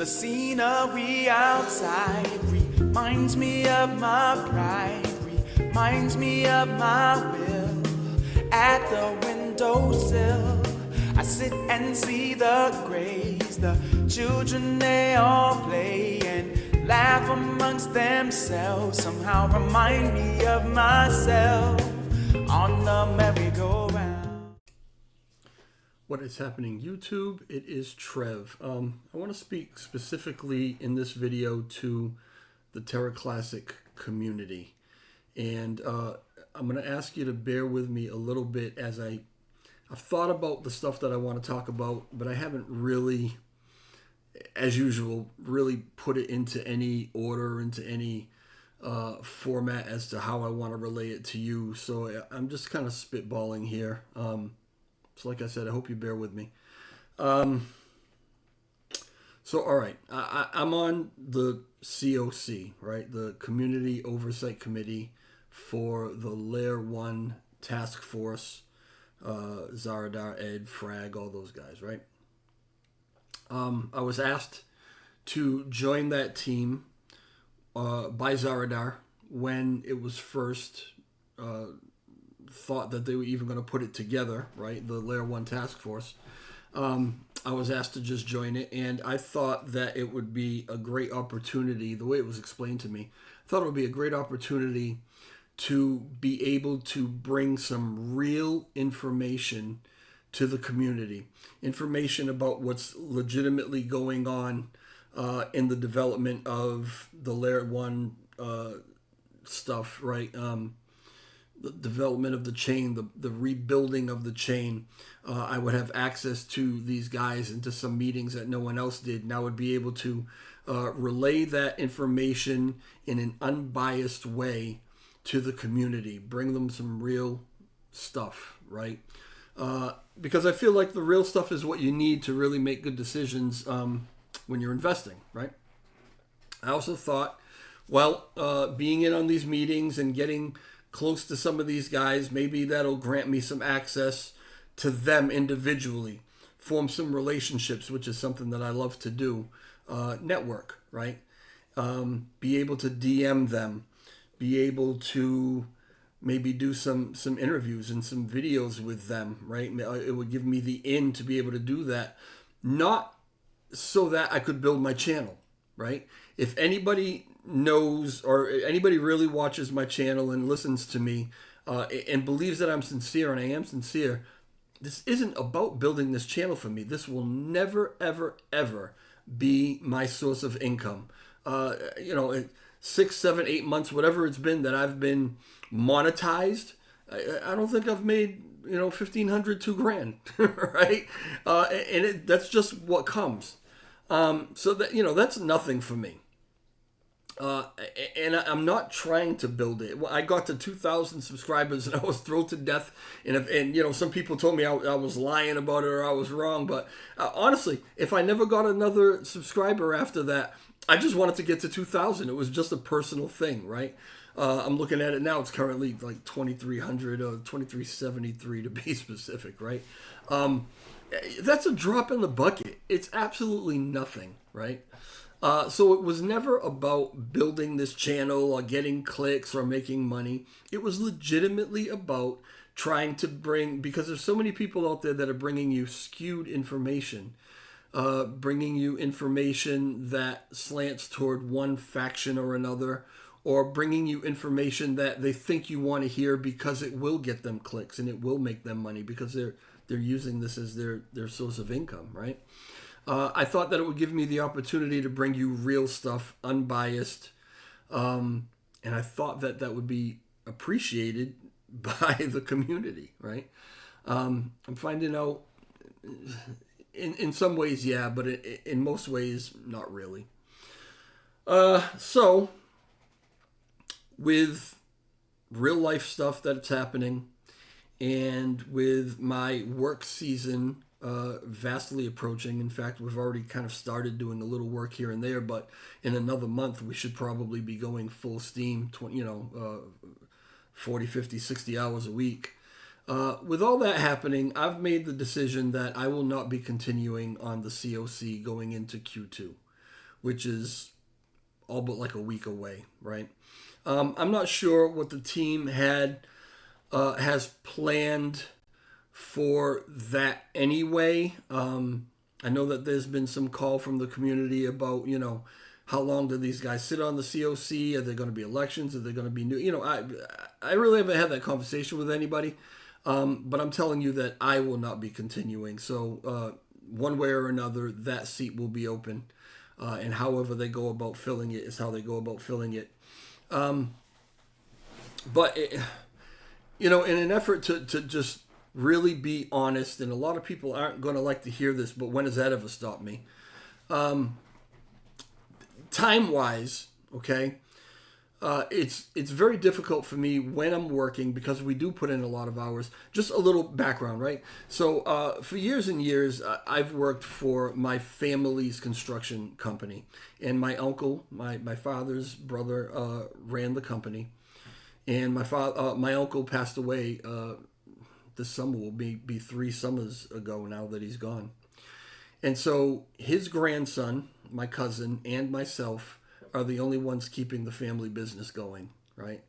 The scenery outside reminds me of my pride, reminds me of my will. At the windowsill, I sit and see the grays. The children, they all play and laugh amongst themselves. Somehow remind me of myself on the merry-go-round. What is happening, YouTube? It is Trev. I want to speak specifically in this video to the Terra Classic community. And I'm going to ask you to bear with me a little bit as I've thought about the stuff that I want to talk about, but I haven't really, as usual, really put it into any order, into any format as to how I want to relay it to you. So I'm just kind of spitballing here. So like I said, I hope you bear with me. So, all right, I'm on the COC, right? The Community Oversight Committee for the Layer 1 Task Force, Zaradar, Ed, Frag, all those guys, right? I was asked to join that team by Zaradar when it was first thought that they were even going to put it together, right? The Layer 1 Task Force. I was asked to just join it, and I thought that it would be a great opportunity, the way it was explained to me, I thought it would be a great opportunity to be able to bring some real information to the community. Information about what's legitimately going on in the development of the Layer 1 stuff, right? The development of the chain, the rebuilding of the chain. I would have access to these guys and to some meetings that no one else did, and I would be able to relay that information in an unbiased way to the community, bring them some real stuff, right? Because I feel like the real stuff is what you need to really make good decisions when you're investing, right? I also thought, well, being in on these meetings and getting close to some of these guys, maybe that'll grant me some access to them individually, form some relationships, which is something that I love to do, network, right? Be able to DM them, be able to maybe do some interviews and some videos with them, right? It would give me the in to be able to do that, not so that I could build my channel, right? If anybody knows or anybody really watches my channel and listens to me and believes that I'm sincere, and I am sincere, this isn't about building this channel for me. This will never, ever, ever be my source of income. 6, 7, 8 months, whatever it's been that I've been monetized, I don't think I've made, $1,500, $2,000, right? And that's just what comes. So that, that's nothing for me. And I'm not trying to build it. I got to 2,000 subscribers and I was thrilled to death. And some people told me I was lying about it or I was wrong. But honestly, if I never got another subscriber after that, I just wanted to get to 2,000. It was just a personal thing, right? I'm looking at it now. It's currently like 2,300 or 2,373 to be specific, right? That's a drop in the bucket. It's absolutely nothing, right? So it was never about building this channel or getting clicks or making money. It was legitimately about trying to bring, because there's so many people out there that are bringing you skewed information, bringing you information that slants toward one faction or another, or bringing you information that they think you want to hear because it will get them clicks and it will make them money because they're using this as their source of income, right? I thought that it would give me the opportunity to bring you real stuff, unbiased, and I thought that would be appreciated by the community, right? I'm finding out in some ways, yeah, but in most ways, not really. So, with real life stuff that's happening, and with my work season vastly approaching. In fact, we've already kind of started doing a little work here and there, but in another month, we should probably be going full steam, 40, 50, 60 hours a week. With all that happening, I've made the decision that I will not be continuing on the COC going into Q2. which is all but like a week away, right? I'm not sure what the team has planned for that anyway. I know that there's been some call from the community about, how long do these guys sit on the COC? Are there going to be elections? Are there going to be new? I really haven't had that conversation with anybody, but I'm telling you that I will not be continuing. So one way or another, that seat will be open, and however they go about filling it is how they go about filling it. But in an effort to just really be honest, and a lot of people aren't going to like to hear this, but when has that ever stopped me? Time-wise, okay, it's very difficult for me when I'm working because we do put in a lot of hours. Just a little background, right? So for years and years, I've worked for my family's construction company, and my uncle, my father's brother, ran the company, and my uncle passed away. This summer will be 3 summers ago now that he's gone. And so his grandson, my cousin, and myself are the only ones keeping the family business going, right?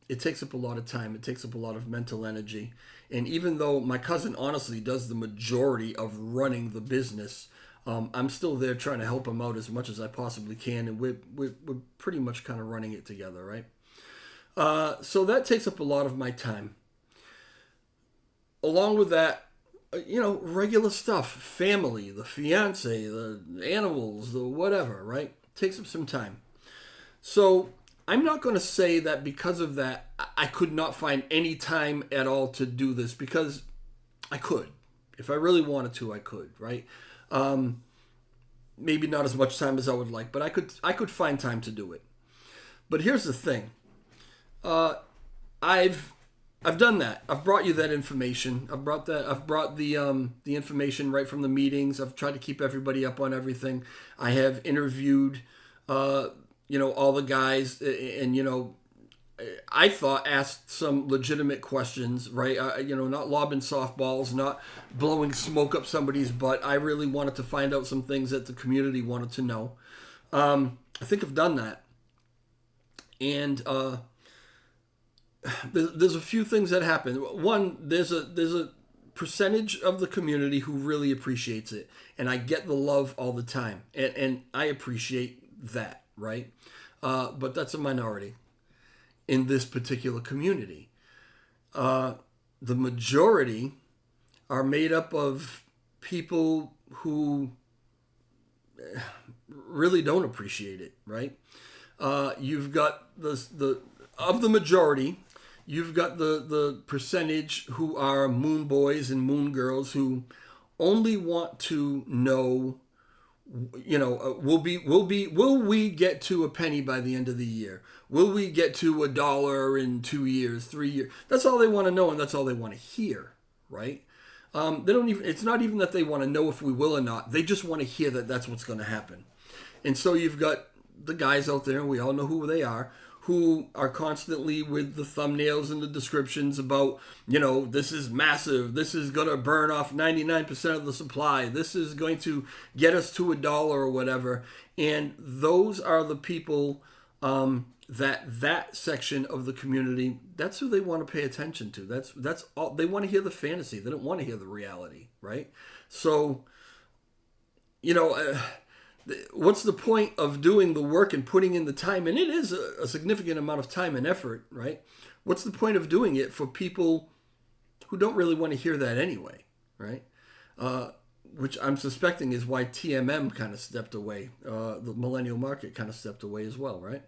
It takes up a lot of time. It takes up a lot of mental energy. And even though my cousin honestly does the majority of running the business, I'm still there trying to help him out as much as I possibly can. And we're pretty much kind of running it together, right? So that takes up a lot of my time. Along with that, regular stuff, family, the fiance, the animals, the whatever, right? Takes up some time. So I'm not going to say that because of that, I could not find any time at all to do this, because I could. If I really wanted to, I could, right? Maybe not as much time as I would like, but I could find time to do it. But here's the thing. I've done that. I've brought you that information. I've brought the information right from the meetings. I've tried to keep everybody up on everything. I have interviewed, all the guys, and I thought asked some legitimate questions, right? Not lobbing softballs, not blowing smoke up somebody's butt. I really wanted to find out some things that the community wanted to know. I think I've done that, and there's a few things that happen. One, there's a percentage of the community who really appreciates it, and I get the love all the time, and I appreciate that, right? But that's a minority in this particular community. The majority are made up of people who really don't appreciate it, right? You've got of the majority. You've got the percentage who are moon boys and moon girls who only want to know, will we get to a penny by the end of the year? Will we get to $1 in 2 years, 3 years? That's all they want to know, and that's all they want to hear, right? They don't even. It's not even that they want to know if we will or not. They just want to hear that that's what's going to happen. And so you've got the guys out there, and we all know who they are, who are constantly with the thumbnails and the descriptions about, this is massive, this is going to burn off 99% of the supply, this is going to get us to $1 or whatever. And those are the people that section of the community, that's who they want to pay attention to. That's all. They want to hear the fantasy. They don't want to hear the reality, right? So, what's the point of doing the work and putting in the time? And it is a significant amount of time and effort, right? What's the point of doing it for people who don't really want to hear that anyway, right? Which I'm suspecting is why TMM kind of stepped away. The millennial market kind of stepped away as well, right?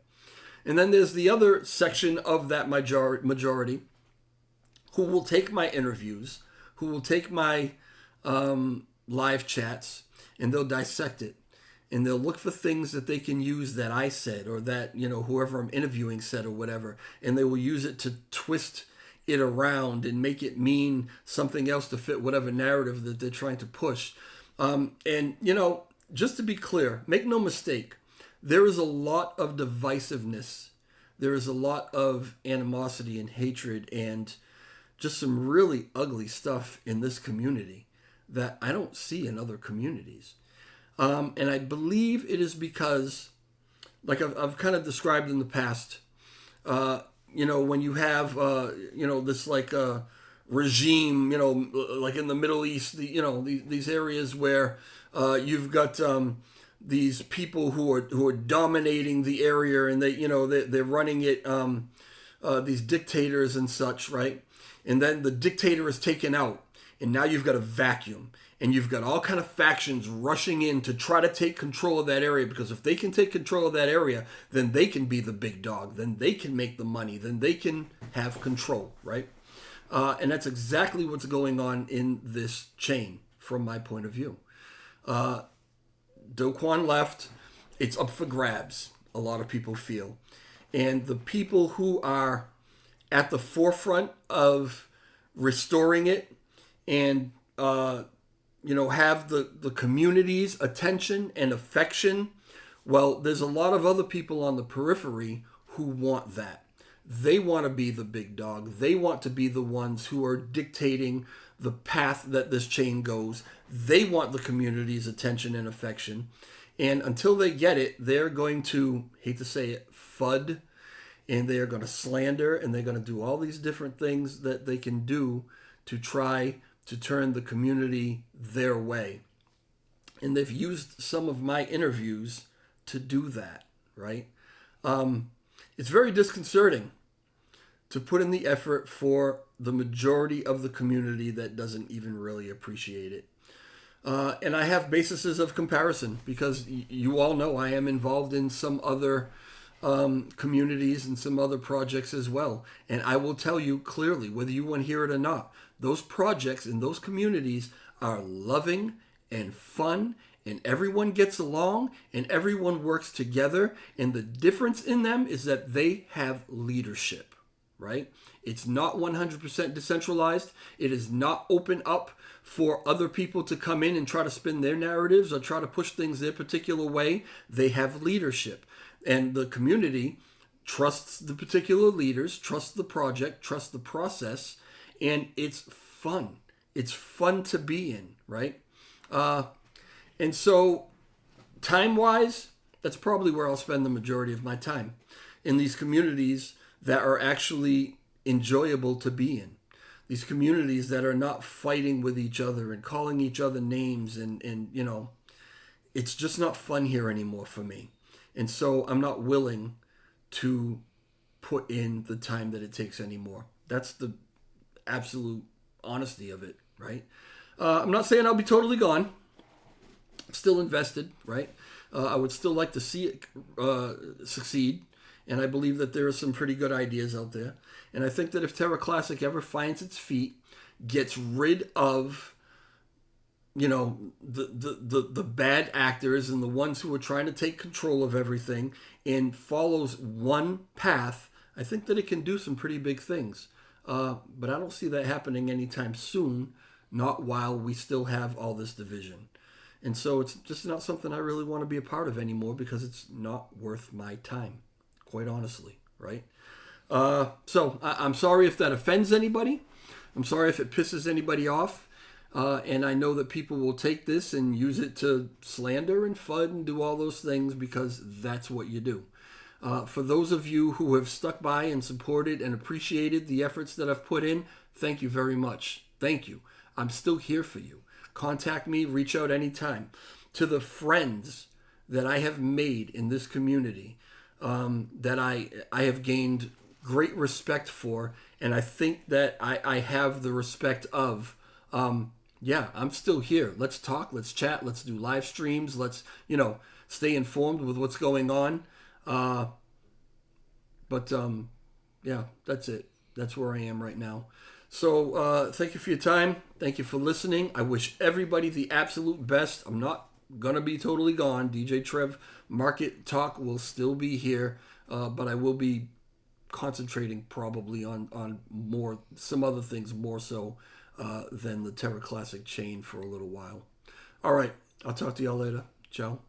And then there's the other section of that majority who will take my interviews, who will take my live chats, and they'll dissect it. And they'll look for things that they can use that I said, or that, whoever I'm interviewing said, or whatever. And they will use it to twist it around and make it mean something else to fit whatever narrative that they're trying to push. Just to be clear, make no mistake, there is a lot of divisiveness. There is a lot of animosity and hatred and just some really ugly stuff in this community that I don't see in other communities. And I believe it is because, like I've kind of described in the past, when you have, this like regime, like in the Middle East, these areas where you've got these people who are dominating the area, and they're running it, these dictators and such, right? And then the dictator is taken out, and now you've got a vacuum, and you've got all kind of factions rushing in to try to take control of that area, because if they can take control of that area, then they can be the big dog, then they can make the money, then they can have control, right? And that's exactly what's going on in this chain from my point of view. Do Kwon left. It's up for grabs, a lot of people feel. And the people who are at the forefront of restoring it and, have the community's attention and affection, well, there's a lot of other people on the periphery who want that. They want to be the big dog. They want to be the ones who are dictating the path that this chain goes. They want the community's attention and affection. And until they get it, they're going to, hate to say it, FUD, and they are going to slander, and they're going to do all these different things that they can do to try to turn the community their way. And they've used some of my interviews to do that, right? It's very disconcerting to put in the effort for the majority of the community that doesn't even really appreciate it. And I have bases of comparison because you all know I am involved in some other communities and some other projects as well. And I will tell you clearly, whether you want to hear it or not, those projects in those communities are loving and fun, and everyone gets along and everyone works together. And the difference in them is that they have leadership, right? It's not 100% decentralized. It is not open up for other people to come in and try to spin their narratives or try to push things their particular way. They have leadership. And the community trusts the particular leaders, trusts the project, trusts the process, and it's fun. It's fun to be in, right? And so, time-wise, that's probably where I'll spend the majority of my time, in these communities that are actually enjoyable to be in. These communities that are not fighting with each other and calling each other names and it's just not fun here anymore for me. And so I'm not willing to put in the time that it takes anymore. That's the absolute honesty of it, right? I'm not saying I'll be totally gone. I'm still invested, right? I would still like to see it succeed. And I believe that there are some pretty good ideas out there. And I think that if Terra Classic ever finds its feet, gets rid of, the bad actors and the ones who are trying to take control of everything and follows one path, I think that it can do some pretty big things. But I don't see that happening anytime soon, not while we still have all this division. And so it's just not something I really want to be a part of anymore because it's not worth my time, quite honestly, right? So I'm sorry if that offends anybody. I'm sorry if it pisses anybody off. And I know that people will take this and use it to slander and FUD and do all those things because that's what you do. For those of you who have stuck by and supported and appreciated the efforts that I've put in, thank you very much. Thank you. I'm still here for you. Contact me, reach out anytime. To the friends that I have made in this community, that I have gained great respect for, and I think that I have the respect of, I'm still here. Let's talk, let's chat, let's do live streams, let's, stay informed with what's going on. But that's it. That's where I am right now. So thank you for your time. Thank you for listening. I wish everybody the absolute best. I'm not going to be totally gone. DJ Trev Market Talk will still be here, but I will be concentrating probably on some other things more so than the Terra Classic chain for a little while. All right. I'll talk to y'all later. Ciao.